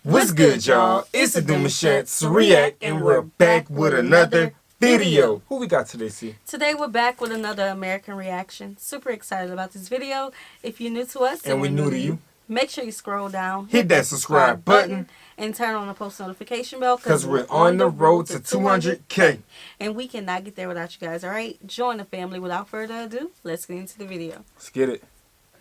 What's good, y'all? It's the Demouchets REACT, and we're back with another video. Who we got today, C? Today we're back with another American reaction. Super excited about this video. If you're new to us And we're new to you, make sure you scroll down, hit that subscribe button, and turn on the post notification bell because we're on the road to 200K. And we cannot get there without you guys, all right? Join the family. Without further ado, let's get into the video. Let's get it.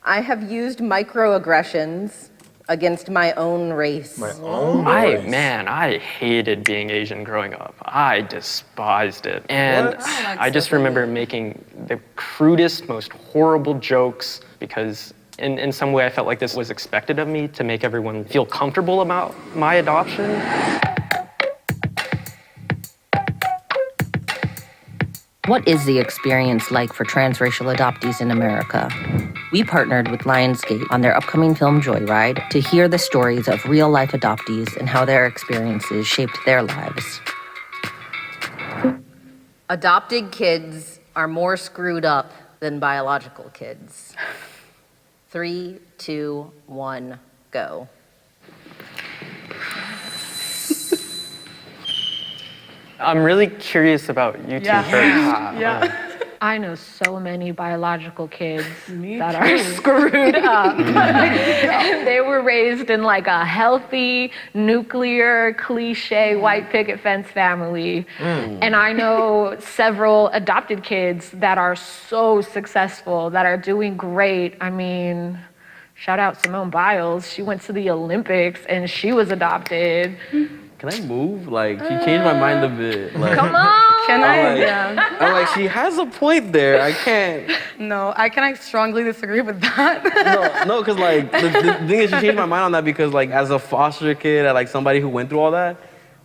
I have used microaggressions against my own race. My own race? I hated being Asian growing up. I despised it. And I just remember making the crudest, most horrible jokes because in some way I felt like this was expected of me to make everyone feel comfortable about my adoption. What is the experience like for transracial adoptees in America? We partnered with Lionsgate on their upcoming film Joyride to hear the stories of real-life adoptees and how their experiences shaped their lives. Adopted kids are more screwed up than biological kids. 3, 2, 1, go. I'm really curious about you two first. I know so many biological kids that are screwed up. And they were raised in like a healthy, nuclear, cliche, white picket fence family. And I know several adopted kids that are so successful, that are doing great. I mean, shout out Simone Biles. She went to the Olympics and she was adopted. Can I move? Like, she changed my mind a bit. Like, Come on! Can I? Yeah. I'm like, she has a point there. I can't. No, I can strongly disagree with that. No, because like, the thing is, she changed my mind on that because like, as a foster kid, and like somebody who went through all that,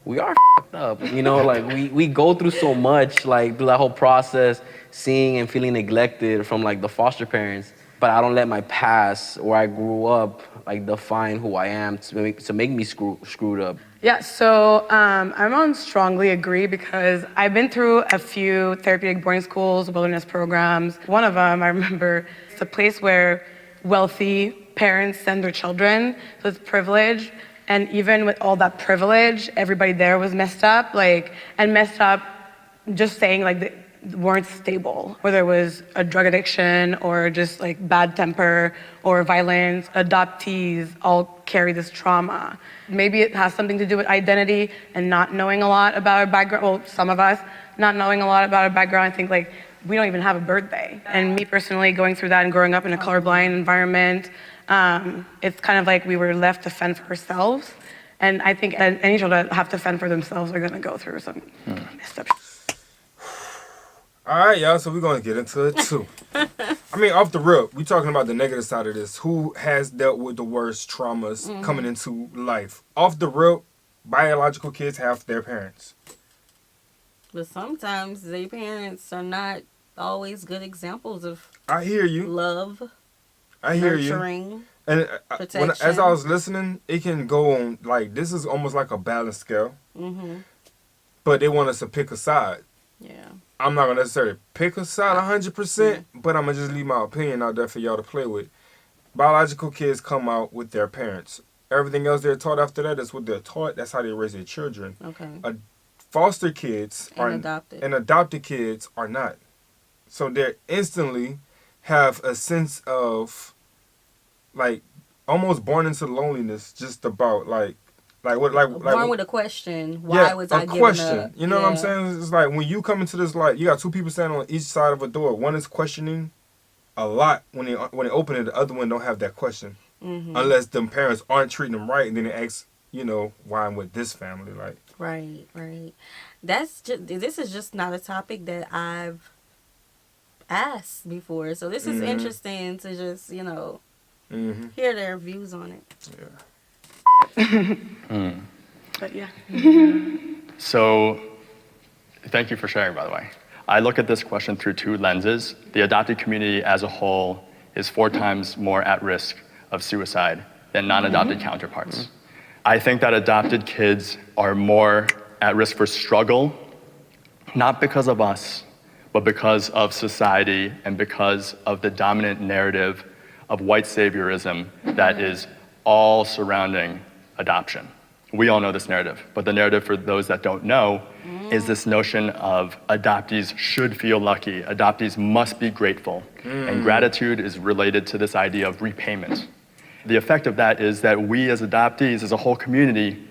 we are f***ed up. You know, like we go through so much, like through that whole process, seeing and feeling neglected from like the foster parents. But I don't let my past, where I grew up, like define who I am to make me screwed up. Yeah, so I'm on strongly agree because I've been through a few therapeutic boarding schools, wilderness programs. One of them, I remember, it's a place where wealthy parents send their children, so it's privilege. And even with all that privilege, everybody there was messed up, just saying like they weren't stable, whether it was a drug addiction or just like bad temper or violence. Adoptees all carry this trauma. Maybe it has something to do with identity and not knowing a lot about our background. Well, some of us not knowing a lot about our background. I think like we don't even have a birthday. And me personally going through that and growing up in a colorblind environment, it's kind of like we were left to fend for ourselves. And I think any children that have to fend for themselves are gonna go through some messed up shit. All right, y'all, so we're going to get into it, too. I mean, off the rip, we talking about the negative side of this. Who has dealt with the worst traumas coming into life? Off the rip, biological kids have their parents. But sometimes their parents are not always good examples of I hear you. love, I hear nurturing, you. And protection. as I was listening, it can go on, like, this is almost like a balance scale. But they want us to pick a side. Yeah. I'm not going to necessarily pick a side 100%, but I'm going to just leave my opinion out there for y'all to play with. Biological kids come out with their parents. Everything else they're taught after that is what they're taught. That's how they raise their children. Okay. Foster kids And adopted kids are not. So they instantly have a sense of, like, almost born into loneliness just about, born with a question. Why was I given up? You know what I'm saying? It's like when you come into this life, you got two people standing on each side of a door. One is questioning a lot when they open it. The other one don't have that question, unless them parents aren't treating them right, and then they ask, why I'm with this family, like. Right. This is just not a topic that I've asked before, so this is interesting to just hear their views on it. Yeah. But yeah. So, thank you for sharing, by the way. I look at this question through two lenses. The adopted community as a whole is 4 times more at risk of suicide than non-adopted counterparts. I think that adopted kids are more at risk for struggle, not because of us, but because of society and because of the dominant narrative of white saviorism that is all surrounding adoption. We all know this narrative, but the narrative for those that don't know is this notion of adoptees should feel lucky, adoptees must be grateful, and gratitude is related to this idea of repayment. The effect of that is that we as adoptees, as a whole community,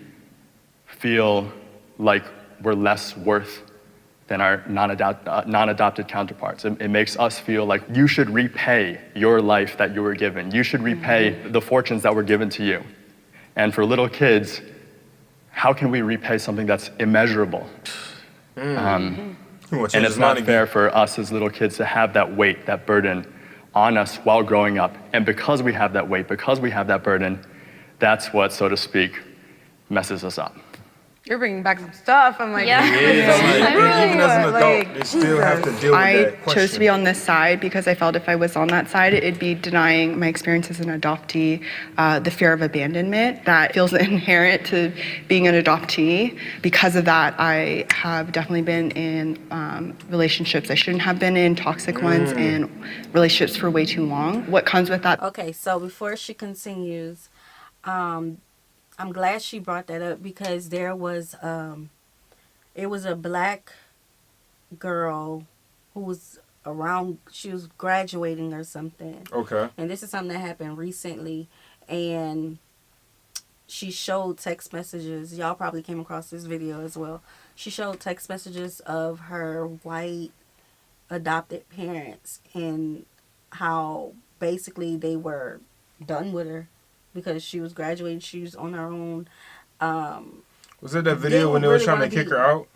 feel like we're less worth than our non-adopted counterparts. It makes us feel like you should repay your life that you were given. You should repay the fortunes that were given to you. And for little kids, how can we repay something that's immeasurable? And it's not fair for us as little kids to have that weight, that burden on us while growing up. And because we have that weight, because we have that burden, that's what, so to speak, messes us up. You're bringing back some stuff. I'm like, Even as an adult, they still have to deal with that question. I chose to be on this side because I felt if I was on that side, it'd be denying my experience as an adoptee, the fear of abandonment that feels inherent to being an adoptee. Because of that, I have definitely been in relationships I shouldn't have been in, toxic ones, and relationships for way too long. What comes with that? Okay, so before she continues, I'm glad she brought that up because there was it was a black girl who was around, she was graduating or something. Okay. And this is something that happened recently, and she showed text messages. Y'all probably came across this video as well. She showed text messages of her white adopted parents and how basically they were done with her because she was graduating, she was on her own. Was it that video when they were trying to kick her out?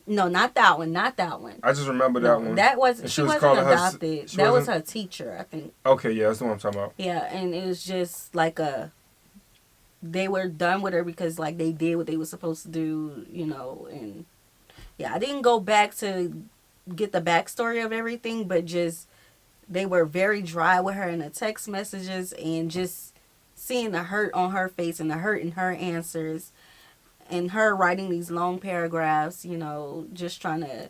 No, not that one. Not that one. I just remember that one. That was she wasn't adopted. That was her teacher, I think. Okay, yeah, that's the one I'm talking about. Yeah, and it was just like they were done with her because like they did what they were supposed to do, you know. And yeah, I didn't go back to get the backstory of everything, but just they were very dry with her in the text messages and just seeing the hurt on her face and the hurt in her answers and her writing these long paragraphs, you know, just trying to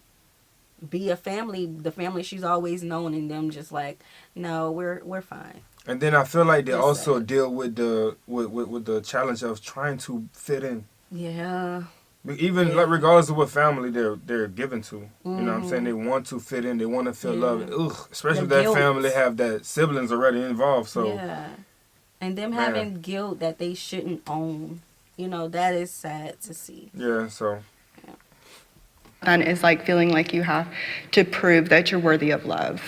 be a family, the family she's always known, and them just like, no, we're fine. And then I feel like they also deal with the with the challenge of trying to fit in. Yeah. Even like regardless of what family they're given to, you know what I'm saying? They want to fit in, they want to feel loved. Ugh, especially if that family have that siblings already involved. So yeah. And them having guilt that they shouldn't own, you know, that is sad to see. Yeah, so. Then is like feeling like you have to prove that you're worthy of love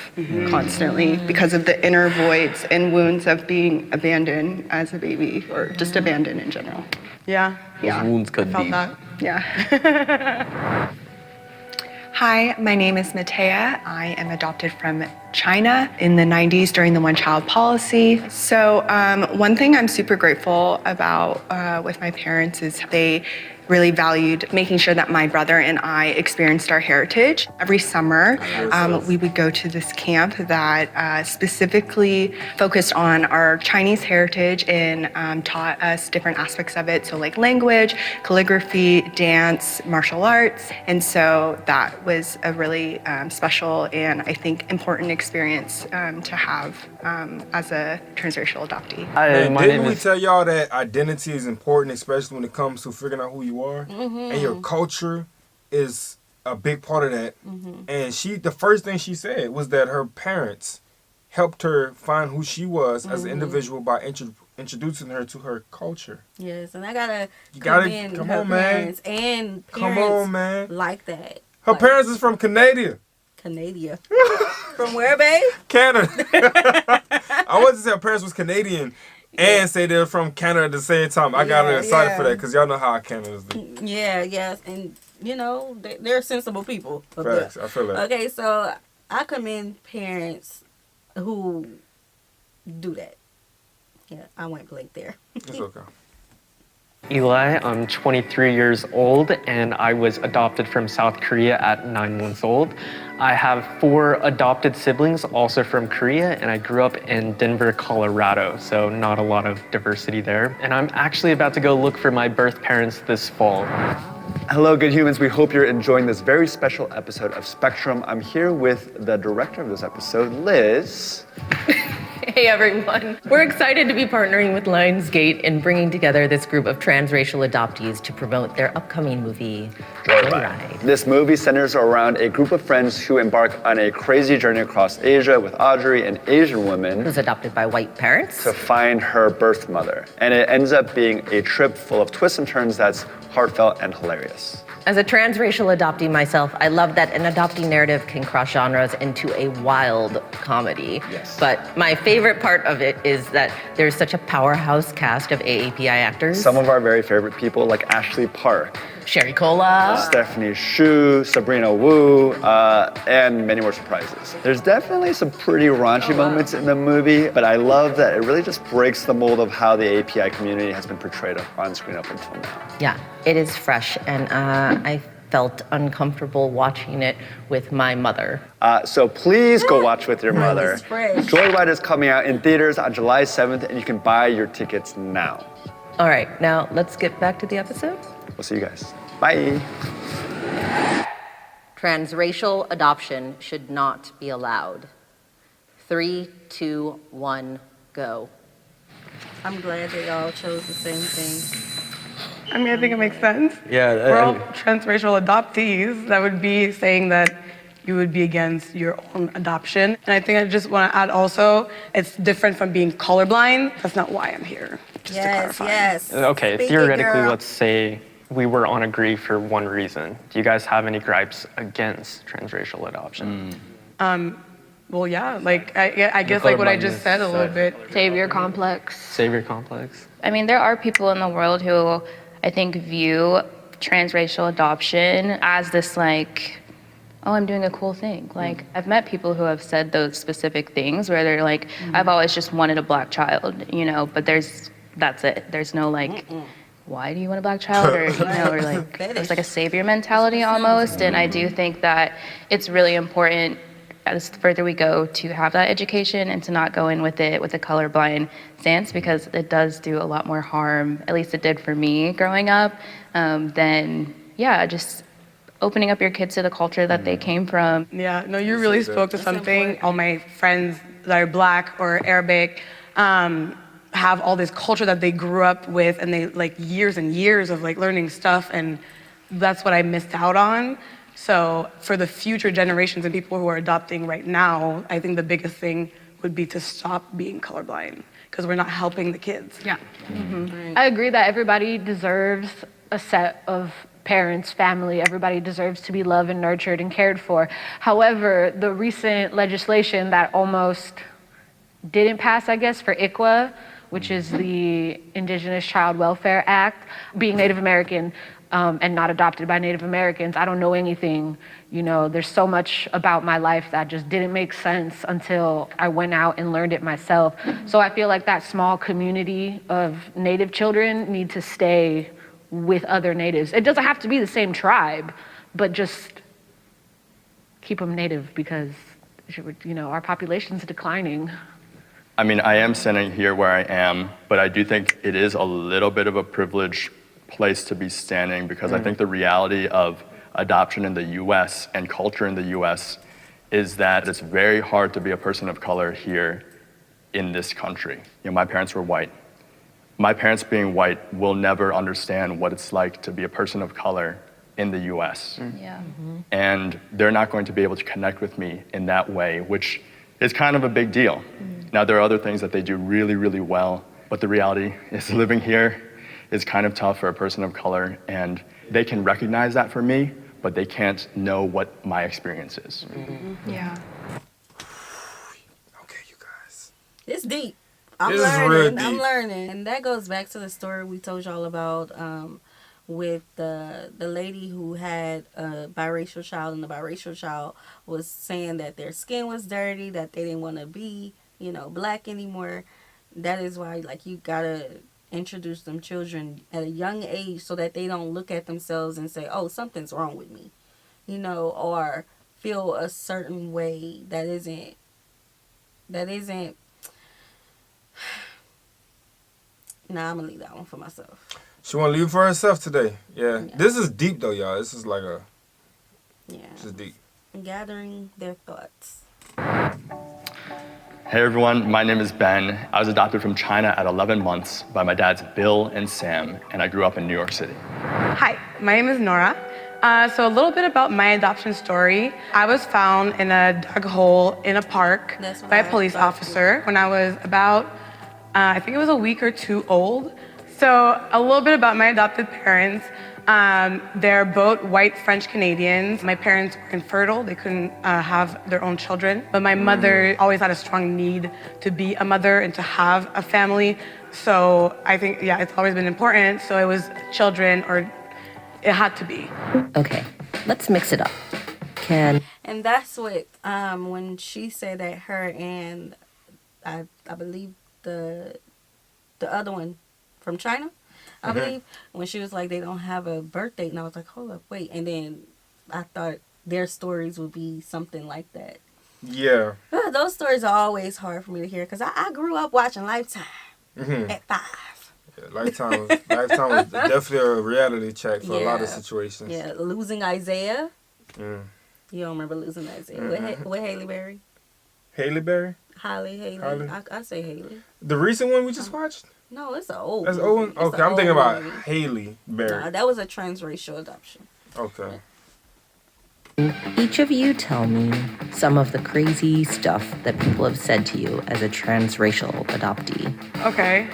constantly because of the inner voids and wounds of being abandoned as a baby or just abandoned in general. Yeah. Those wounds cut deep. That. Yeah. Hi, my name is Matea. I am adopted from China in the 90s during the one-child policy. So one thing I'm super grateful about with my parents is they really valued making sure that my brother and I experienced our heritage. Every summer, we would go to this camp that specifically focused on our Chinese heritage and taught us different aspects of it. So like language, calligraphy, dance, martial arts. And so that was a really special and I think important experience to have as a transracial adoptee. Didn't we tell y'all that identity is important, especially when it comes to figuring out who you are? And your culture is a big part of that. And the first thing she said was that her parents helped her find who she was as an individual by introducing her to her culture. Yes, and I gotta commend her parents and parents like that. Her parents is from Canada. From where, babe? Canada. I wanted to say her parents was Canadian and say they're from Canada at the same time. I got excited for that because y'all know how Canada's do. Yeah, yes. And, you know, they're sensible people. Facts, I feel that. Okay, so I commend parents who do that. Yeah, I went blank there. It's okay. Eli, I'm 23 years old and I was adopted from South Korea at 9 months old. I have 4 adopted siblings also from Korea and I grew up in Denver, Colorado, so not a lot of diversity there. And I'm actually about to go look for my birth parents this fall. Hello, good humans. We hope you're enjoying this very special episode of Spectrum. I'm here with the director of this episode, Liz. Hey everyone. We're excited to be partnering with Lionsgate in bringing together this group of transracial adoptees to promote their upcoming movie, Joyride. This movie centers around a group of friends who embark on a crazy journey across Asia with Audrey, an Asian woman Who's adopted by white parents. to find her birth mother. And it ends up being a trip full of twists and turns that's heartfelt and hilarious. As a transracial adoptee myself, I love that an adoptee narrative can cross genres into a wild comedy. Yes. But my favorite part of it is that there's such a powerhouse cast of AAPI actors. Some of our very favorite people like Ashley Park, Sherry Cola, Stephanie Hsu, Sabrina Wu, and many more surprises. There's definitely some pretty raunchy moments in the movie, but I love that it really just breaks the mold of how the API community has been portrayed on screen up until now. Yeah, it is fresh, and I felt uncomfortable watching it with my mother. So please go watch with your mother. It's fresh. Joyride is coming out in theaters on July 7th, and you can buy your tickets now. All right, now let's get back to the episode. We'll see you guys. Bye. Transracial adoption should not be allowed. 3, 2, 1, go. I'm glad they all chose the same thing. I mean, I think it makes sense. Yeah. We're all transracial adoptees. That would be saying that you would be against your own adoption. And I think I just want to add also, it's different from being colorblind. That's not why I'm here, just to clarify. Yes. Okay, Speak it, theoretically, girl. let's say we were on agree for one reason. Do you guys have any gripes against transracial adoption? Well, yeah, like, I guess like what I just said a little bit. Savior complex. Savior complex? I mean, there are people in the world who I think view transracial adoption as this like, oh, I'm doing a cool thing. Like, I've met people who have said those specific things where they're like, I've always just wanted a black child, you know, but that's it. There's no like, why do you want a black child? Or, you know, or like, it's like a savior mentality almost. And I do think that it's really important as the further we go to have that education and to not go in with it with a colorblind stance, because it does do a lot more harm, at least it did for me growing up, than, yeah, just opening up your kids to the culture that they came from. Yeah, no, you really spoke to something. All my friends that are black or Arabic have all this culture that they grew up with, and they like years and years of like learning stuff, and that's what I missed out on. So for the future generations and people who are adopting right now, I think the biggest thing would be to stop being colorblind, because we're not helping the kids. Yeah. I agree that everybody deserves a set of parents, family. Everybody deserves to be loved and nurtured and cared for. However, the recent legislation that almost didn't pass, I guess, for ICWA, which is the Indigenous Child Welfare Act, being Native American, and not adopted by Native Americans, I don't know anything. You know, there's so much about my life that just didn't make sense until I went out and learned it myself. So I feel like that small community of Native children need to stay with other Natives. It doesn't have to be the same tribe, but just keep them Native, because, you know, our population's declining. I mean, I am standing here where I am, but I do think it is a little bit of a privileged place to be standing, because I think the reality of adoption in the US and culture in the US is that it's very hard to be a person of color here in this country. You know, my parents were white. My parents being white will never understand what it's like to be a person of color in the US. Yeah. And they're not going to be able to connect with me in that way, which is kind of a big deal. Now, there are other things that they do really, really well, but the reality is living here is kind of tough for a person of color, and they can recognize that for me, but they can't know what my experience is. Yeah. Okay, you guys. It's deep. I'm This is learning. real deep. I'm learning. And that goes back to the story we told y'all about with the lady who had a biracial child, and the biracial child was saying that their skin was dirty, that they didn't want to be, you know, black anymore. That is why, like, you gotta introduce them children at a young age so that they don't look at themselves and say, oh, something's wrong with me, you know, or feel a certain way that isn't nah, I'm gonna leave that one for myself. She want to leave for herself today. Yeah. This is deep though, y'all. This is like This is deep. Gathering their thoughts. Hey everyone, my name is Ben. I was adopted from China at 11 months by my dads Bill and Sam, and I grew up in New York City. Hi, my name is Nora. So a little bit about my adoption story. I was found in a dug hole in a park by a police officer when I was about, I think it was a week or two old. So a little bit about my adopted parents. They're both white French Canadians. My parents were infertile. They couldn't have their own children. But my mother always had a strong need to be a mother and to have a family. So I think, yeah, it's always been important. So it was children, or it had to be. Okay, let's mix it up. And that's what, when she said that her and, I believe the other one from China, I believe, when she was like, they don't have a birth date, and I was like, hold up, wait. And then I thought their stories would be something like that. Yeah. Those stories are always hard for me to hear, because I grew up watching Lifetime at 5. Yeah, Lifetime was definitely a reality check for a lot of situations. Yeah, losing Isaiah. You don't remember losing Isaiah. What Haley Berry? Haley Berry? Haley. I say Haley. The recent one we just watched? No, it's an old That's movie. old one? It's Okay, an I'm thinking old about movie. Haley Berry. Nah, that was a transracial adoption. Okay. Each of you tell me some of the crazy stuff that people have said to you as a transracial adoptee. Okay,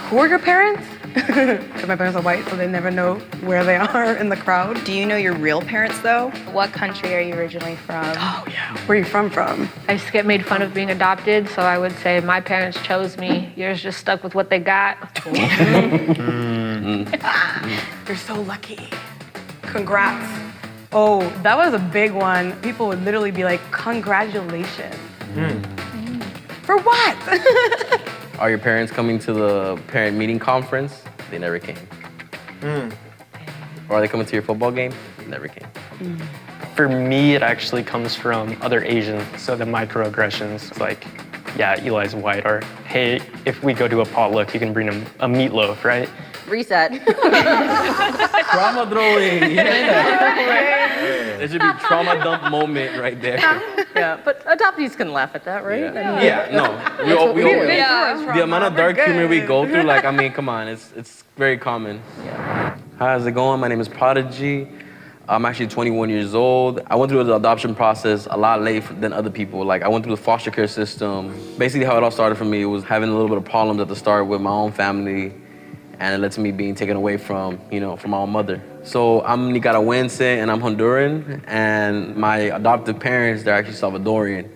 who are your parents? Because my parents are white, so they never know where they are in the crowd. Do you know your real parents, though? What country are you originally from? Oh, yeah. Where are you from? I used to get made fun of being adopted, so I would say my parents chose me. Yours just stuck with what they got. You're so lucky. Congrats. Oh, that was a big one. People would literally be like, congratulations. For what? Are your parents coming to the parent meeting conference? They never came. Or are they coming to your football game? They never came. For me, it actually comes from other Asians. So the microaggressions, like, yeah, Eli's white, or hey, if we go to a potluck, you can bring them a meatloaf, right? Reset. Trauma throwing. Yeah. There should be trauma dump moment right there. Yeah, but adoptees can laugh at that, right? Yeah, no. We all, the amount of dark humor we go through, like, I mean, come on, it's very common. Yeah. How's it going? My name is Prodigy. I'm actually 21 years old. I went through the adoption process a lot later than other people. Like, I went through the foster care system. Basically, how it all started for me was having a little bit of problems at the start with my own family, and it led to me being taken away from, from my own mother. So I'm Nicaraguense and I'm Honduran, and my adoptive parents, they're actually Salvadorian.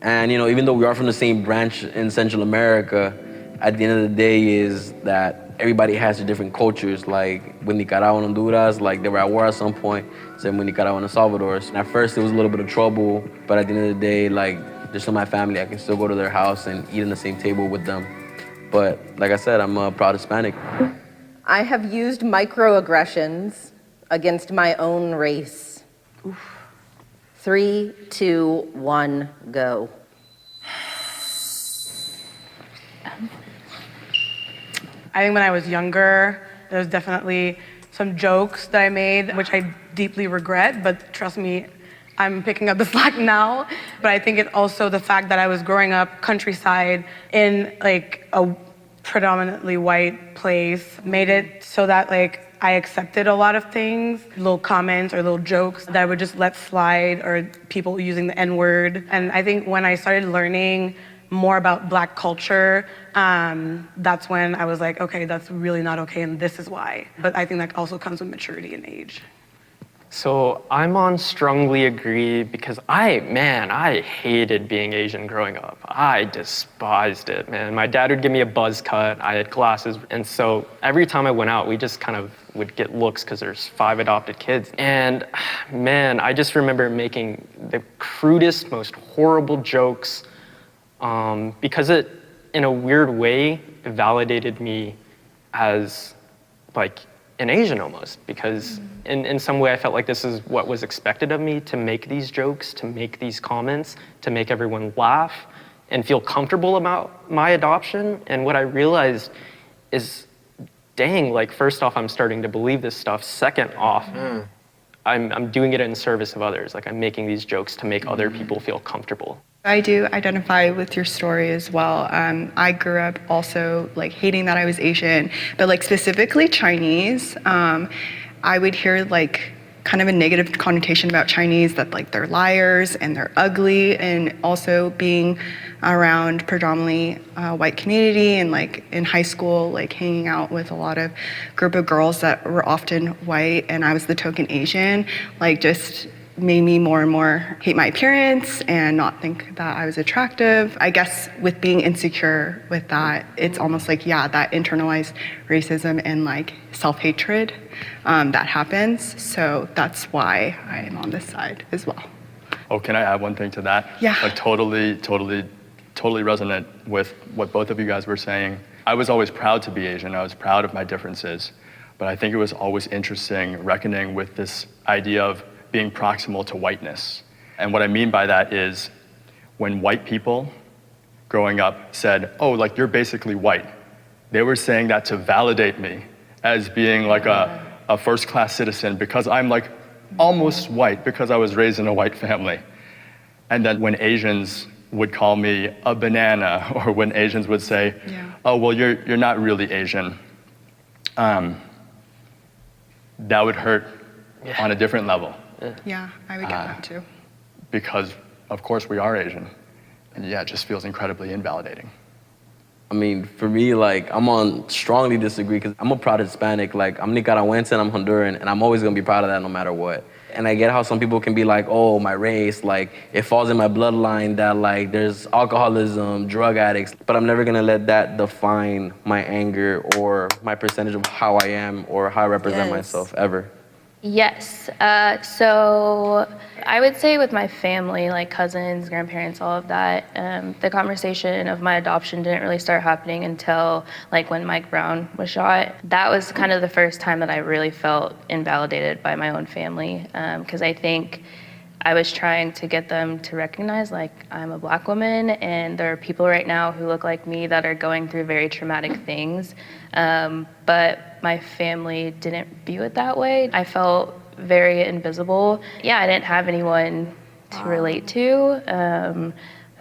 And, even though we are from the same branch in Central America, at the end of the day is that everybody has their different cultures. Like with Nicaragua and Honduras, like they were at war at some point, same with Nicaragua and El Salvador. And at first it was a little bit of trouble, but at the end of the day, like they're still my family. I can still go to their house and eat on the same table with them. But like I said, I'm a proud Hispanic. I have used microaggressions against my own race. Oof. 3, 2, 1, go. I think when I was younger, there was definitely some jokes that I made, which I deeply regret, but trust me, I'm picking up the slack now. But I think it's also the fact that I was growing up countryside in like a predominantly white place made it so that like I accepted a lot of things, little comments or little jokes that I would just let slide, or people using the N-word. And I think when I started learning more about Black culture, that's when I was like, okay, that's really not okay, and this is why. But I think that also comes with maturity and age. So I'm on strongly agree, because I hated being Asian growing up. I despised it, man. My dad would give me a buzz cut, I had glasses, and so every time I went out, we just kind of would get looks because there's 5 adopted kids. And man, I just remember making the crudest, most horrible jokes, because it, in a weird way, validated me as like an Asian almost, because in some way I felt like this is what was expected of me, to make these jokes, to make these comments, to make everyone laugh and feel comfortable about my adoption. And what I realized is, dang, like first off, I'm starting to believe this stuff. Second off, I'm doing it in service of others. Like I'm making these jokes to make other people feel comfortable. I do identify with your story as well. I grew up also like hating that I was Asian, but like specifically Chinese. I would hear like kind of a negative connotation about Chinese, that like they're liars and they're ugly, and also being around predominantly white community and like in high school, like hanging out with a lot of group of girls that were often white and I was the token Asian, like just made me more and more hate my appearance and not think that I was attractive. I guess with being insecure with that, it's almost like, yeah, that internalized racism and like self-hatred that happens. So that's why I am on this side as well. Oh, can I add one thing to that? Yeah. Like totally resonant with what both of you guys were saying. I was always proud to be Asian. I was proud of my differences, but I think it was always interesting reckoning with this idea of being proximal to whiteness. And what I mean by that is when white people growing up said, oh, like you're basically white, they were saying that to validate me as being like a first-class citizen because I'm like almost white because I was raised in a white family. And then when Asians would call me a banana, or when Asians would say, oh, well, you're not really Asian, that would hurt on a different level. Yeah, I would get that too. Because, of course, we are Asian. And yeah, it just feels incredibly invalidating. I mean, for me, like, strongly disagree because I'm a proud Hispanic. Like, I'm Nicaraguense and I'm Honduran, and I'm always gonna be proud of that no matter what. And I get how some people can be like, oh, my race, like, it falls in my bloodline that, like, there's alcoholism, drug addicts, but I'm never gonna let that define my anger or my percentage of how I am or how I represent myself, ever. Yes. So I would say with my family, like cousins, grandparents, all of that, the conversation of my adoption didn't really start happening until like when Mike Brown was shot. That was kind of the first time that I really felt invalidated by my own family, because I think I was trying to get them to recognize like I'm a Black woman and there are people right now who look like me that are going through very traumatic things. But my family didn't view it that way. I felt very invisible. Yeah, I didn't have anyone to relate to.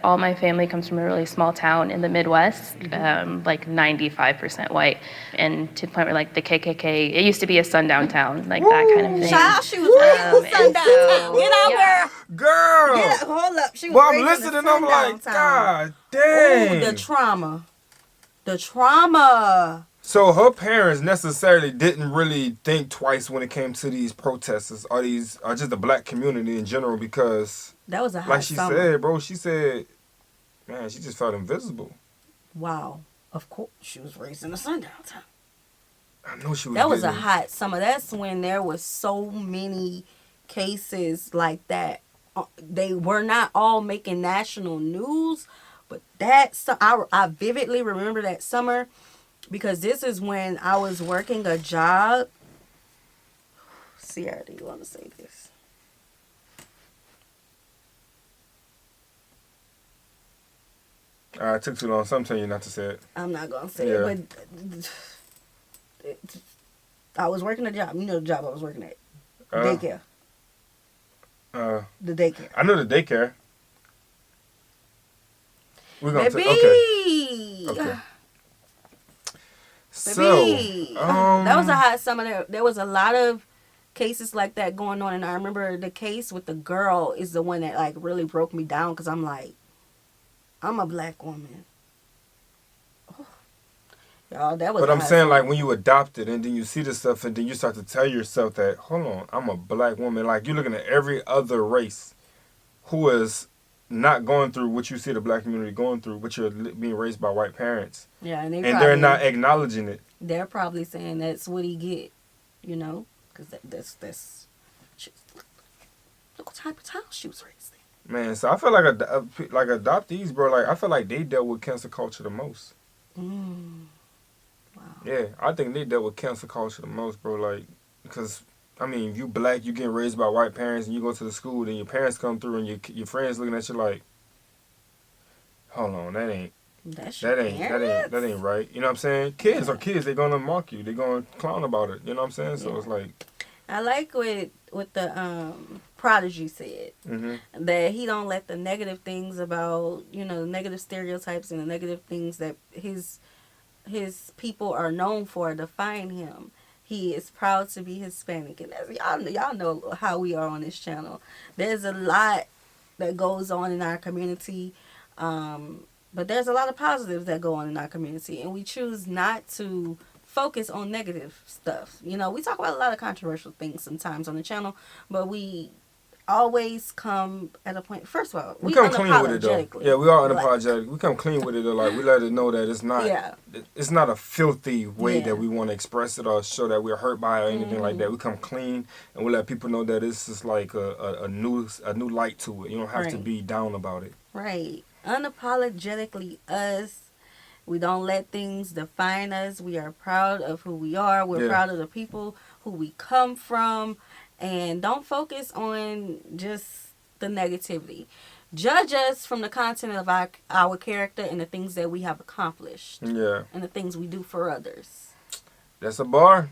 All my family comes from a really small town in the Midwest, like 95% white. And to the point where like the KKK, it used to be a sundown town, like that kind of thing. Child, she was raised in sundown town. Get out, girl. Get out, hold up. She was Well, I'm raised in listening, a I'm like, sundown God town. dang. Ooh, the trauma. The trauma. So her parents necessarily didn't really think twice when it came to these protesters or just the Black community in general, because that was a hot like she summer. said, bro, she said, man, she just felt invisible. Wow. Of course, she was raised in a sundown town. I know she was. That was a hot summer. That's when there was so many cases like that. They were not all making national news, but I vividly remember that summer because this is when I was working a job. Sierra, do you want to say this? It took too long. So I'm telling you not to say it. I'm not going to say it, but I was working a job. You know the job I was working at. Daycare. The daycare. I know the daycare. We're going to... Okay. So, that was a hot summer. There was a lot of cases like that going on, and I remember the case with the girl is the one that like really broke me down because I'm like, I'm a Black woman. Oh. Y'all, that was. But I'm saying, like, when you adopted and then you see this stuff and then you start to tell yourself that, hold on, I'm a Black woman. Like, you're looking at every other race who is not going through what you see the Black community going through, but you're being raised by white parents. Yeah, and they're not acknowledging it. They're probably saying that's what he get, you know, because that's look what type of house she was raised in. Man, so I feel like adoptees, bro. Like I feel like they dealt with cancel culture the most. Wow. Yeah, I think they dealt with cancel culture the most, bro. Like, because I mean, you Black, you getting raised by white parents, and you go to the school, then your parents come through, and your friends looking at you like, hold on, that ain't right. You know what I'm saying? Kids are kids. They're gonna mock you. They're gonna clown about it. You know what I'm saying? So it's like, I like what the Prodigy said, that he don't let the negative things about, negative stereotypes and the negative things that his people are known for define him. He is proud to be Hispanic, and as y'all know how we are on this channel. There's a lot that goes on in our community, but there's a lot of positives that go on in our community, and we choose not to focus on negative stuff. We talk about a lot of controversial things sometimes on the channel, but we always come at a point. First of all, we come clean with it though. Yeah, we are unapologetic. We come clean with it though. Like we let it know that it's not. Yeah. It's not a filthy way that we want to express it or show that we're hurt by it or anything like that. We come clean and we let people know that it's just like a new light to it. You don't have to be down about it. Right. Unapologetically us. We don't let things define us. We are proud of who we are. We're proud of the people who we come from. And don't focus on just the negativity. Judge us from the content of our character and the things that we have accomplished. Yeah. And the things we do for others. That's a bar.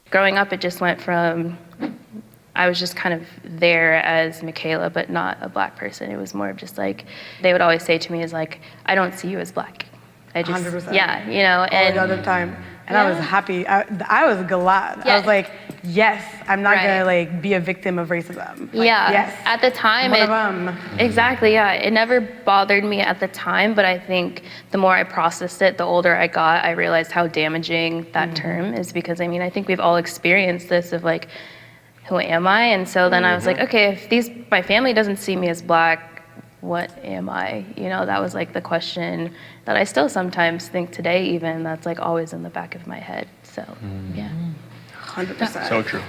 Growing up, it just went from, I was just kind of there as Michaela, but not a black person. It was more of just like, they would always say to me is like, I don't see you as black. I just, 100%. Yeah, and all the time. And I was happy. I was glad. Yeah. I was like, yes, I'm not gonna be a victim of racism. Like, yes. At the time, exactly. Yeah, it never bothered me at the time, but I think the more I processed it, the older I got, I realized how damaging that term is, because I think we've all experienced this of like, who am I? And so then I was like, okay, if my family doesn't see me as black, what am I? That was like the question that I still sometimes think today, even, that's like always in the back of my head. So, yeah. 100%. So true.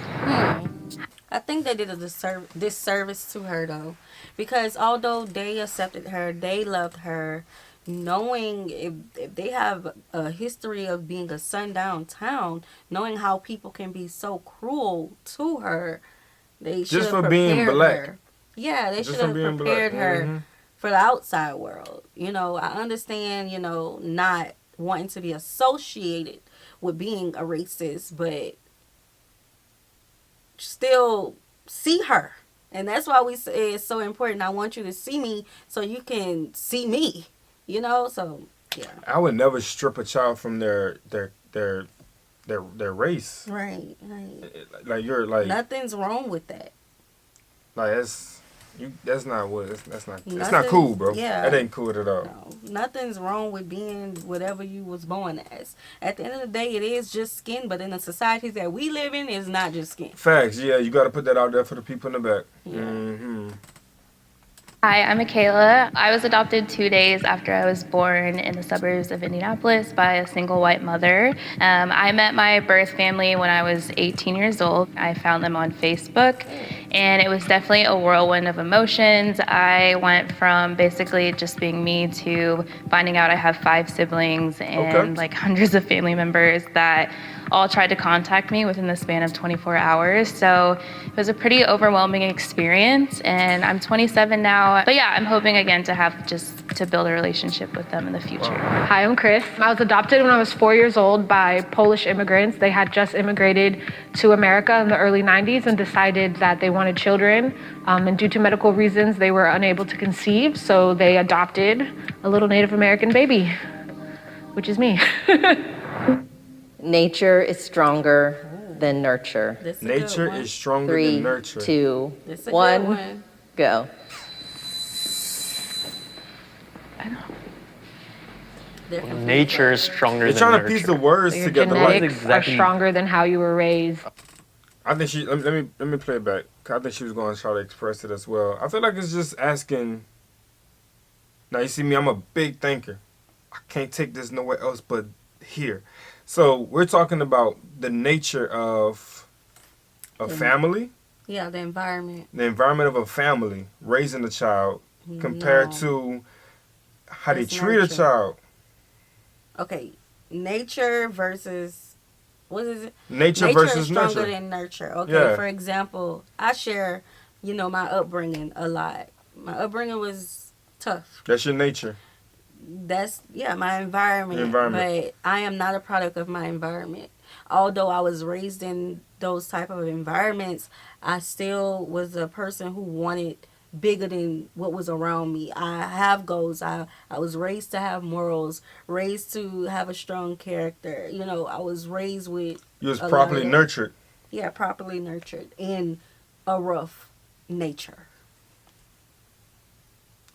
I think they did a disservice to her, though, because although they accepted her, they loved her, knowing if they have a history of being a sundown town, knowing how people can be so cruel to her, they should have prepared being black. her. Yeah, they should have prepared her for the outside world. I understand, not wanting to be associated with being a racist, but still see her. And that's why we say it's so important. I want you to see me so you can see me, so yeah. I would never strip a child from their race. Right. Like you're like, nothing's wrong with that. Like that's not cool, bro. Yeah. That ain't cool at all. No, nothing's wrong with being whatever you was born as. At the end of the day, it is just skin, but in the societies that we live in, it's not just skin. Facts, yeah. You got to put that out there for the people in the back. Yeah. Hi, I'm Michaela. I was adopted 2 days after I was born in the suburbs of Indianapolis by a single white mother. I met my birth family when I was 18 years old. I found them on Facebook, and it was definitely a whirlwind of emotions. I went from basically just being me to finding out I have 5 siblings and like hundreds of family members that all tried to contact me within the span of 24 hours. So it was a pretty overwhelming experience, and I'm 27 now. But yeah, I'm hoping again to build a relationship with them in the future. Hi, I'm Chris. I was adopted when I was 4 years old by Polish immigrants. They had just immigrated to America in the early 90s and decided that they wanted children. And due to medical reasons, they were unable to conceive, so they adopted a little Native American baby, which is me. Nature is stronger than nurture. Nature is stronger than nurture. 3, 2, 1, go. Nature is stronger than nurture. They're trying to piece the words Your together. genetics are stronger than how you were raised. I think she. Let me play it back. I think she was going to try to express it as well. I feel like it's just asking. Now you see me. I'm a big thinker. I can't take this nowhere else but here. So we're talking about the nature of a family. Yeah, the environment. The environment of a family raising a child compared to how they treat a child. Okay, nature versus what is it? Nature versus is stronger nurture. than nurture. Okay, for example, I share, my upbringing a lot. My upbringing was tough. That's your nature. That's my environment. But I am not a product of my environment. although I was raised in those type of environments, I still was a person who wanted bigger than what was around me. I have goals. I was raised to have morals, raised to have a strong character. You know, I was raised with You was a lot properly of that. nurtured. Yeah, properly nurtured in a rough nature.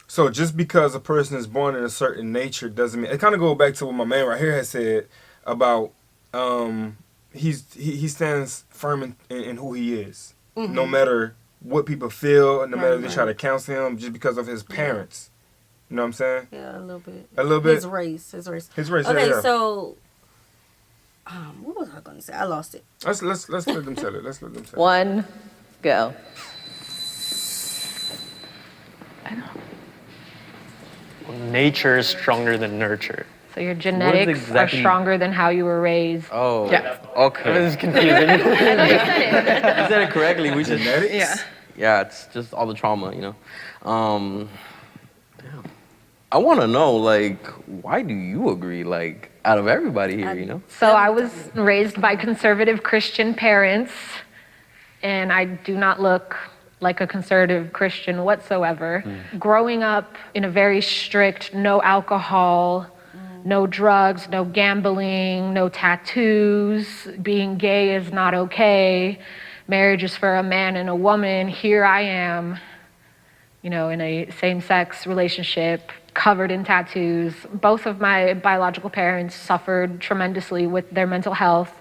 So just because a person is born in a certain nature doesn't mean, it kind of go back to what my man right here has said about he stands firm in who he is, no matter what people feel, no matter if they try to counsel him, just because of his parents. You know what I'm saying? Yeah, a little bit. A little bit. His race. Okay, yeah. So what was I going to say? I lost it. Let's let them tell it. Let's let them tell it. 1, go. Nature is stronger than nurture. So your genetics exactly- are stronger than how you were raised. Oh, Yeah. okay. This is confusing. You said it correctly. We just Genetics? yeah, it's just all the trauma, you know. Damn. I want to know, like, why do you agree? Like, out of everybody here, you know. So I was raised by conservative Christian parents, and I do not look like a conservative Christian whatsoever. Growing up in a very strict no alcohol, no drugs, no gambling, no tattoos, being gay is not okay, marriage is for a man and a woman. Here I am, you know, in a same-sex relationship, covered in tattoos. Both of my biological parents suffered tremendously with their mental health.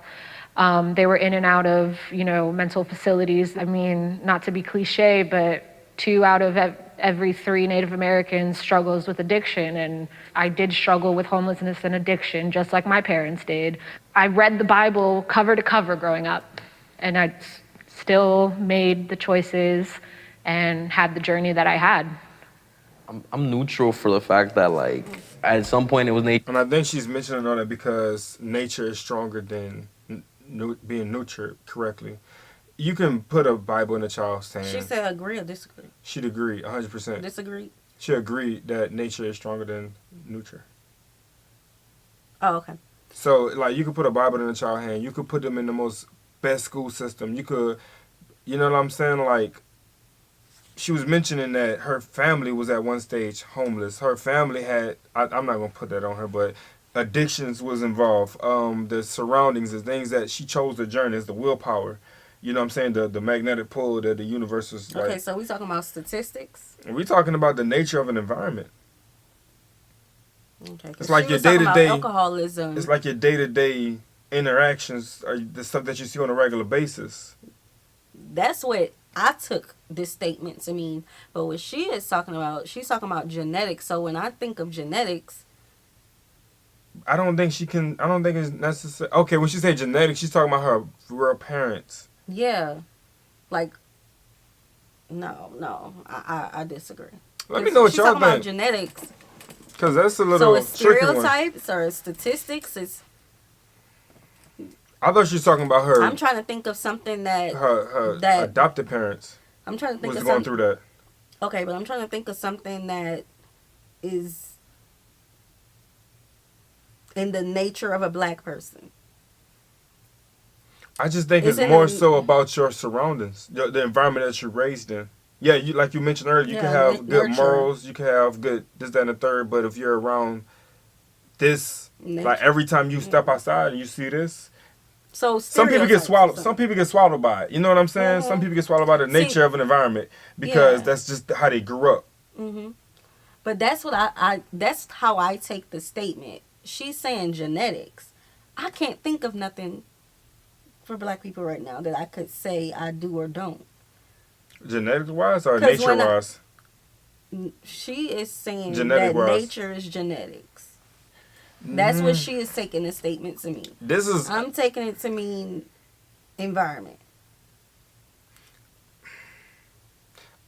They were in and out of, you know, mental facilities. I mean, not to be cliche, but 2 out of every 3 Native Americans struggles with addiction. And I did struggle with homelessness and addiction, just like my parents did. I read the Bible cover to cover growing up, and I still made the choices and had the journey that I had. I'm neutral for the fact that, like, at some point it was nature. And I think she's mentioning all that because nature is stronger than being nurtured correctly. You can put a Bible in a child's hand. She said agree or disagree? She'd agree 100%. Disagree? She agreed that nature is stronger than nurture. Oh, okay. So, like, you could put a Bible in a child's hand. You could put them in the most best school system. You could, you know what I'm saying? Like, she was mentioning that her family was at one stage homeless. Her family had, I'm not going to put that on her, but addictions was involved. The surroundings, the things that she chose to journey is the willpower. You know what I'm saying? The magnetic pull that the universe was like. Okay, so we talking about statistics? We're talking about the nature of an environment. Okay, it's like your day-to-day day-to-day alcoholism. It's like your day-to-day interactions or the stuff that you see on a regular basis. That's what I took this statement to mean. But what she is talking about, she's talking about genetics. So when I think of genetics, I don't think it's necessary. Okay, when she say genetics, she's talking about her real parents. yeah, like, no, I disagree. Let me know what she's y'all talking about think. genetics. Because that's a little So it's tricky one. stereotypes or it's statistics. It's. I thought she was talking about her. I'm trying to think of something that her that adopted parents. I'm trying to think was of going something. through that. Okay, but I'm trying to think of something that is in the nature of a black person. I just think it's Isn't more it- so about your surroundings, the environment that you're raised in. Yeah, you like you mentioned earlier, you can Yeah, have good nurture. morals, you can have good this, that, and the third, but if you're around this, like Nature. every time you step outside and you see this, So some people get stereotypes swallowed. or Some something. people get swallowed by it. You know what I'm saying? Some people get swallowed by the nature of an environment because yeah. that's just how they grew up. Mm-hmm. But that's what I that's how I take the statement. She's saying genetics. I can't think of nothing for black people right now that I could say I do or don't. Genetics wise or 'Cause nature when wise? She is saying Genetic that wise. nature is genetics. That's what she is taking the statement to mean. This is I'm taking it to mean environment.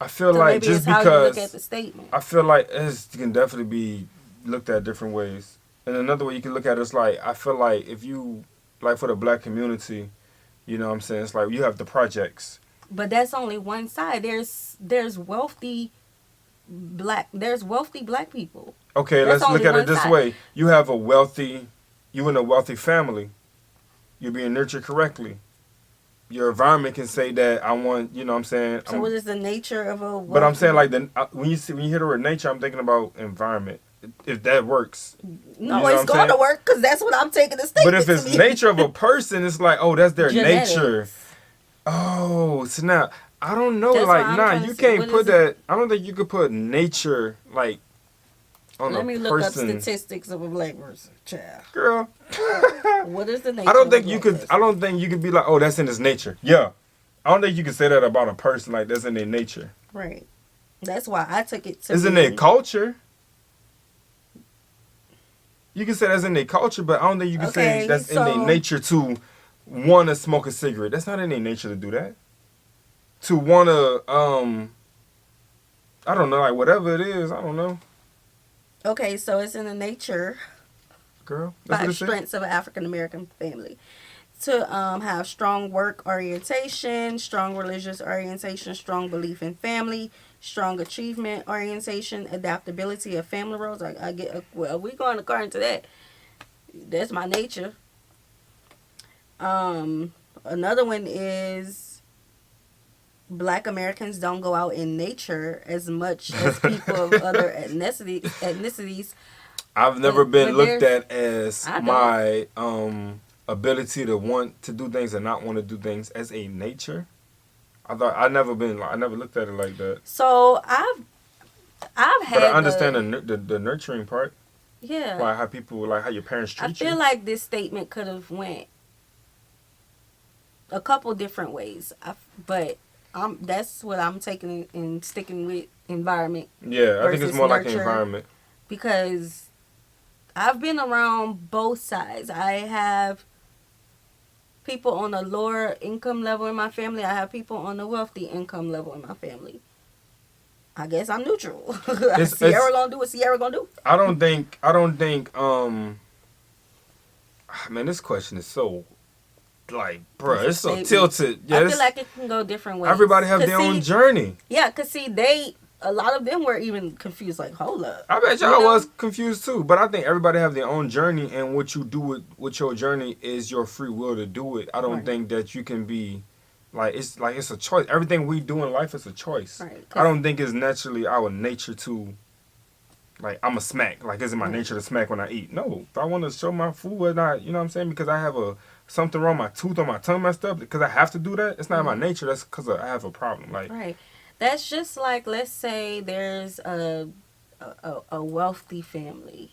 I feel So like maybe just it's how you look because at the statement. I feel like it can definitely be looked at different ways. And another way you can look at it is like I feel like if you like for the black community, you know what I'm saying, it's like you have the projects. But that's only one side. There's wealthy black people. Okay, That's let's look only at it one this side. way. You have you in a wealthy family. you're being nurtured correctly. Your environment can say that I want, you know what I'm saying? So what is the nature of a But I'm saying like when you hear the word nature, I'm thinking about environment. If that works. No, you know it's going to work because that's what I'm taking the statement. But if it's nature of a person, it's like, oh, that's their Genetics. nature. Oh, so now I don't know. That's like, why I'm nah, trying to you see, can't what put is that. I don't think you could put nature like on Let a me look up person. statistics of a black person, child. Girl. What is the nature? I don't think of a you black could. person? I don't think you could be like, oh, that's in his nature. Yeah, I don't think you can say that about a person. Like that's in their nature. Right. That's why I took it to. It's in their culture. You can say that's in their culture, but I don't think you can say that's in their nature to want to smoke a cigarette. That's not in their nature to do that. To want to, I don't know, like whatever it is, I don't know. Okay, so it's in the nature. Girl, that's Five strengths of an African American family. To have strong work orientation, strong religious orientation, strong belief in family, strong achievement orientation, adaptability of family roles. I get well. We going according to that. That's my nature. Another one is Black Americans don't go out in nature as much as people of other ethnicities. I've never been looked at as my ability to want to do things and not want to do things as a nature. I never looked at it like that. So I've had. But I understand the nurturing part. Yeah. Like how people, like how your parents treat you. I feel like this statement could have went a couple different ways, but that's what I'm taking and sticking with environment. Yeah, I think it's more like the nurture, environment. Because I've been around both sides. I have people on the lower income level in my family. I have people on the wealthy income level in my family. I guess I'm neutral. Sierra gonna do what Sierra gonna do. I don't think man, this question is so like, bruh, it's so tilted. Yeah, I feel like it can go different ways. Everybody have their own journey. Yeah, cause see, a lot of them were even confused. Like, hold up. I bet y'all was confused too. But I think everybody have their own journey, and what you do with your journey is your free will to do it. I don't think that you can be it's a choice. Everything we do in life is a choice. Right. I don't think it's naturally our nature to I'm a smack. Like, is it my nature to smack when I eat? No. If I want to show my food or not, you know what I'm saying? Because I have something wrong, my tooth or my tongue messed up, because I have to do that. It's not my nature. That's because I have a problem. Right. That's just like, let's say there's a wealthy family,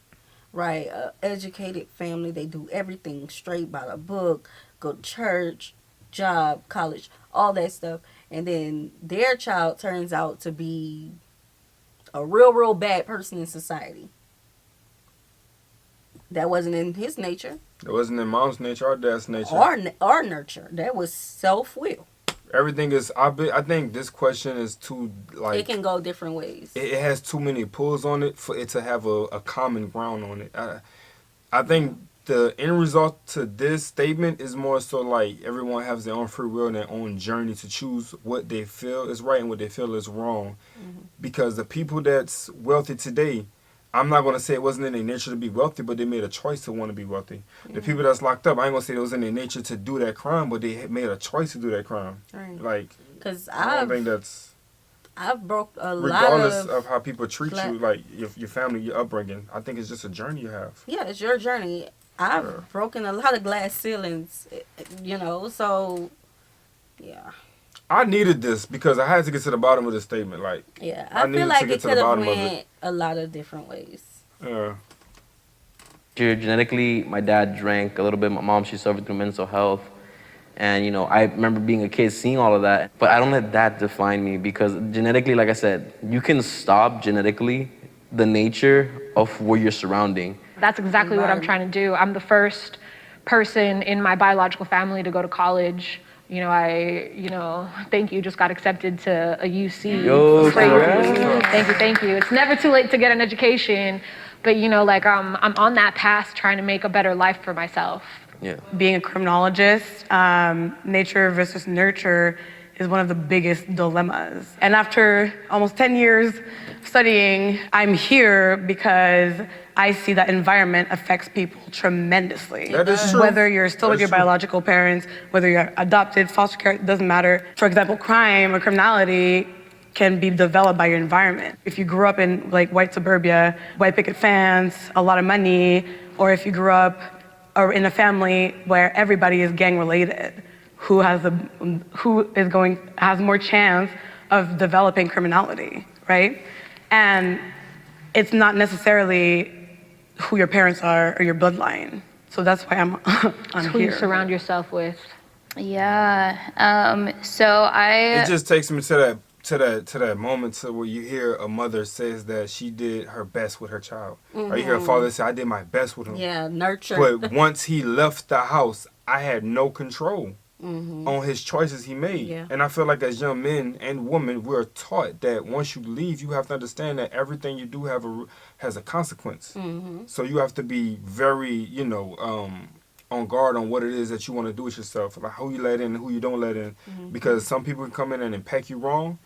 right? A educated family. They do everything straight by the book, go to church, job, college, all that stuff. And then their child turns out to be a real bad person in society. That wasn't in his nature. It wasn't in mom's nature or dad's nature. Or nurture. That was self-will. Everything is. I think this question is too it can go different ways. It has too many pulls on it for it to have a common ground on it. I think the end result to this statement is more so like everyone has their own free will and their own journey to choose what they feel is right and what they feel is wrong. Mm-hmm. Because the people that's wealthy today, I'm not going to say it wasn't in their nature to be wealthy, but they made a choice to want to be wealthy. Mm-hmm. The people that's locked up, I ain't going to say it was in their nature to do that crime, but they made a choice to do that crime. Right. Because I don't think that's... I've broke a lot of... Regardless of how people treat you, like your family, your upbringing, I think it's just a journey you have. Yeah, it's your journey. I've broken a lot of glass ceilings, so, yeah. I needed this because I had to get to the bottom of this statement. I feel like it could have went a lot of different ways. Yeah. Genetically, my dad drank a little bit. My mom, she suffered through mental health. And, I remember being a kid seeing all of that. But I don't let that define me because genetically, like I said, you can stop genetically the nature of what you're surrounding. That's exactly what I'm trying to do. I'm the first person in my biological family to go to college. Thank you, just got accepted to a UC. Yo, Thank you. It's never too late to get an education, but I'm on that path trying to make a better life for myself. Yeah. Being a criminologist, nature versus nurture is one of the biggest dilemmas. And after almost 10 years studying, I'm here because I see that environment affects people tremendously. That is true. Whether you're still with your biological parents, whether you're adopted, foster care, it doesn't matter. For example, crime or criminality can be developed by your environment. If you grew up in like white suburbia, white picket fence, a lot of money, or if you grew up in a family where everybody is gang related, has more chance of developing criminality, right? And it's not necessarily who your parents are or your bloodline. So that's why I'm Who here. you surround yourself with. Yeah. It just takes me to that moment where you hear a mother says that she did her best with her child. Or you hear a father say, I did my best with him. Yeah, nurture. But once he left the house, I had no control on his choices he made. Yeah. And I feel like as young men and women, we're taught that once you leave, you have to understand that everything you do has a consequence. So you have to be very, on guard on what it is that you want to do with yourself, like who you let in and who you don't let in. Because some people can come in and impact you wrong,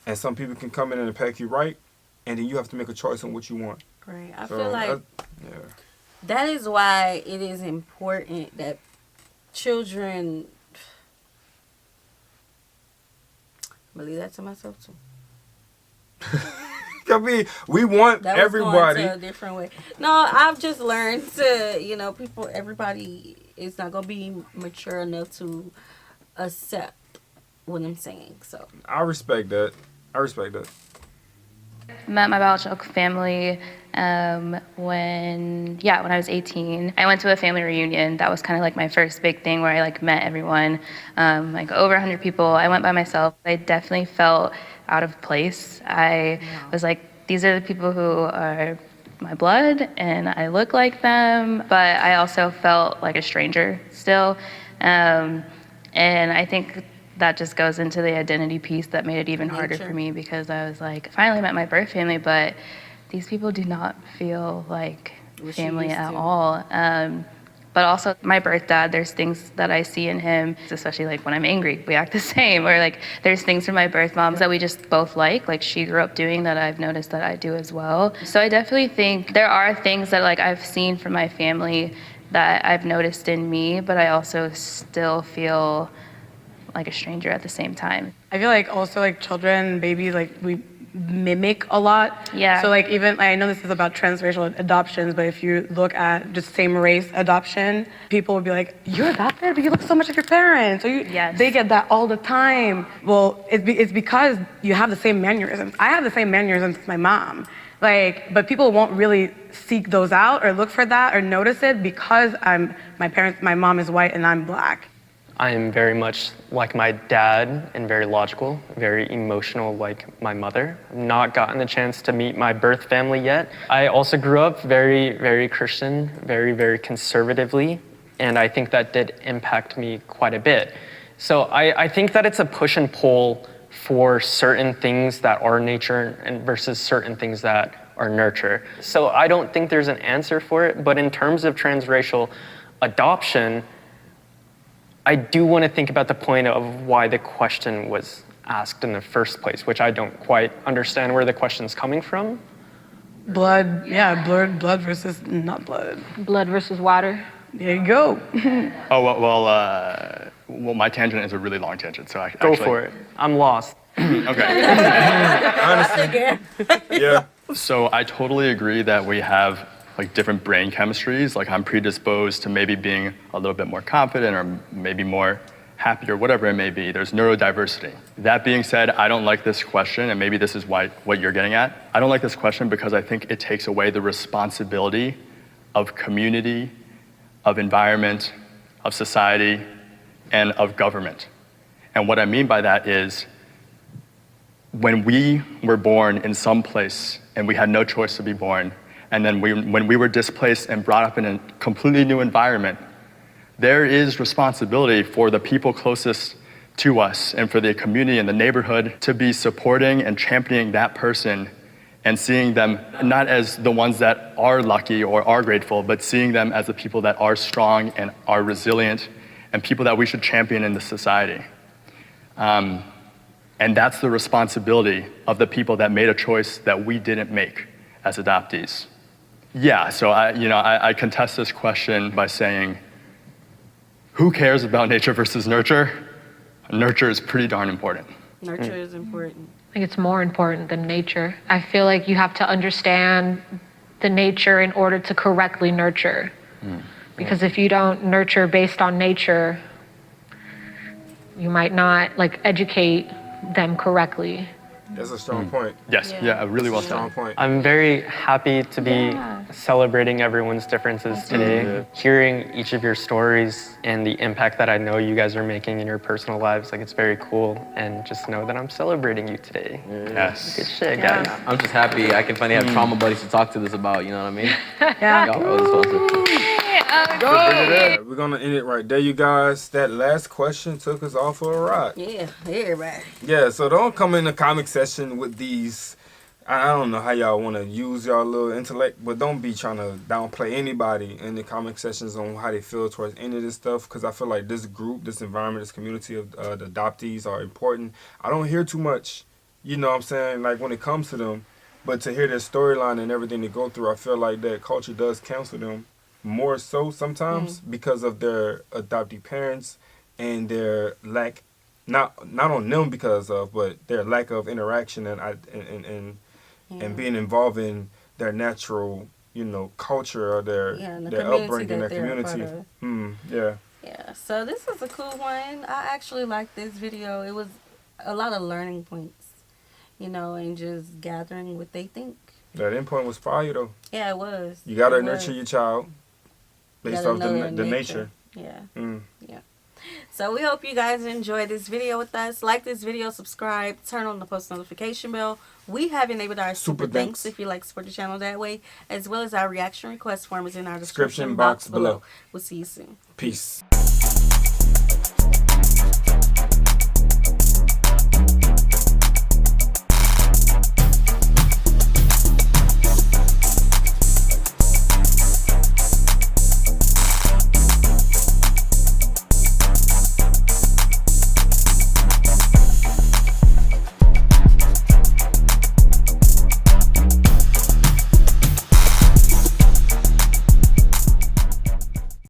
and some people can come in and impact you right, and then you have to make a choice on what you want. Right. I feel like that is why it is important that children. I'm gonna leave that to myself too. I mean, we want That was everybody. going to a different way. No, I've just learned to, everybody is not gonna be mature enough to accept what I'm saying. So I respect that. Met my biological family when I was 18. I went to a family reunion. That was kind of like my first big thing where I met everyone, over 100 people. I went by myself. I definitely felt out of place. I was like, these are the people who are my blood and I look like them, but I also felt like a stranger still. And I think that just goes into the identity piece that made it even harder for me, because I was like, I finally met my birth family, but these people do not feel like family at all. But also my birth dad, there's things that I see in him, especially when I'm angry, we act the same. Or there's things from my birth mom that we just both like she grew up doing that I've noticed that I do as well. So I definitely think there are things that I've seen from my family that I've noticed in me, but I also still feel like a stranger at the same time. I feel like also children, babies, we mimic a lot. Yeah. So even, I know this is about transracial adoptions, but if you look at just same race adoption, people would be like, you're adopted, but you look so much like your parents. Yes. They get that all the time. Well, it's because you have the same mannerisms. I have the same mannerisms as my mom. But people won't really seek those out or look for that or notice it because my mom is white and I'm black. I am very much like my dad and very logical, very emotional like my mother. I've not gotten the chance to meet my birth family yet. I also grew up very, very Christian, very, very conservatively, and I think that did impact me quite a bit. So I think that it's a push and pull for certain things that are nature and versus certain things that are nurture. So I don't think there's an answer for it, but in terms of transracial adoption, I do want to think about the point of why the question was asked in the first place, which I don't quite understand where the question's coming from. Blood versus not blood. Blood versus water. There you go. Well, my tangent is a really long tangent, so Go for it. I'm lost. Okay. Honestly. Yeah. So I totally agree that we have different brain chemistries. I'm predisposed to maybe being a little bit more confident or maybe more happy or whatever it may be. There's neurodiversity. That being said, I don't like this question, and maybe this is what you're getting at. I don't like this question because I think it takes away the responsibility of community, of environment, of society, and of government. And what I mean by that is when we were born in some place and we had no choice to be born, and then when we were displaced and brought up in a completely new environment, there is responsibility for the people closest to us and for the community and the neighborhood to be supporting and championing that person and seeing them not as the ones that are lucky or are grateful, but seeing them as the people that are strong and are resilient and people that we should champion in the society. And that's the responsibility of the people that made a choice that we didn't make as adoptees. Yeah, so I contest this question by saying, who cares about nature versus nurture? Nurture is pretty darn important. Nurture is important. I think it's more important than nature. I feel like you have to understand the nature in order to correctly nurture. Because if you don't nurture based on nature, you might not educate them correctly. That's a strong point. Yes, yeah, really well strong said. point. I'm very happy to be celebrating everyone's differences today, hearing each of your stories and the impact that I know you guys are making in your personal lives. Like, it's very cool, and just know that I'm celebrating you today. Yes. Good shit, guys. I'm just happy I can finally have trauma buddies to talk to this about, you know what I mean? Yeah. Y'all are responsible. We're gonna end it right there, you guys. That last question took us off for a ride. Yeah, everybody. Yeah, so don't come in the comic section with these. I don't know how y'all want to use y'all little intellect, but don't be trying to downplay anybody in the comic sessions on how they feel towards any of this stuff, because I feel like this group, this environment, this community of the adoptees are important. I don't hear too much, you know what I'm saying, like when it comes to them, but to hear their storyline and everything they go through, I feel like that culture does counsel them more so sometimes because of their adoptee parents and their lack, not on them because of, but their lack of interaction and being involved in their natural, culture or their upbringing, their community. Yeah, so this is a cool one. I actually like this video. It was a lot of learning points, and just gathering what they think. That endpoint was fire though. Yeah, it was. You gotta nurture your child based off the nature. Yeah. Yeah. So we hope you guys enjoyed this video with us. Like this video, subscribe, turn on the post notification bell. We have enabled our super thanks if you like to support the channel that way, as well as our reaction request form is in our description box below. We'll see you soon. Peace.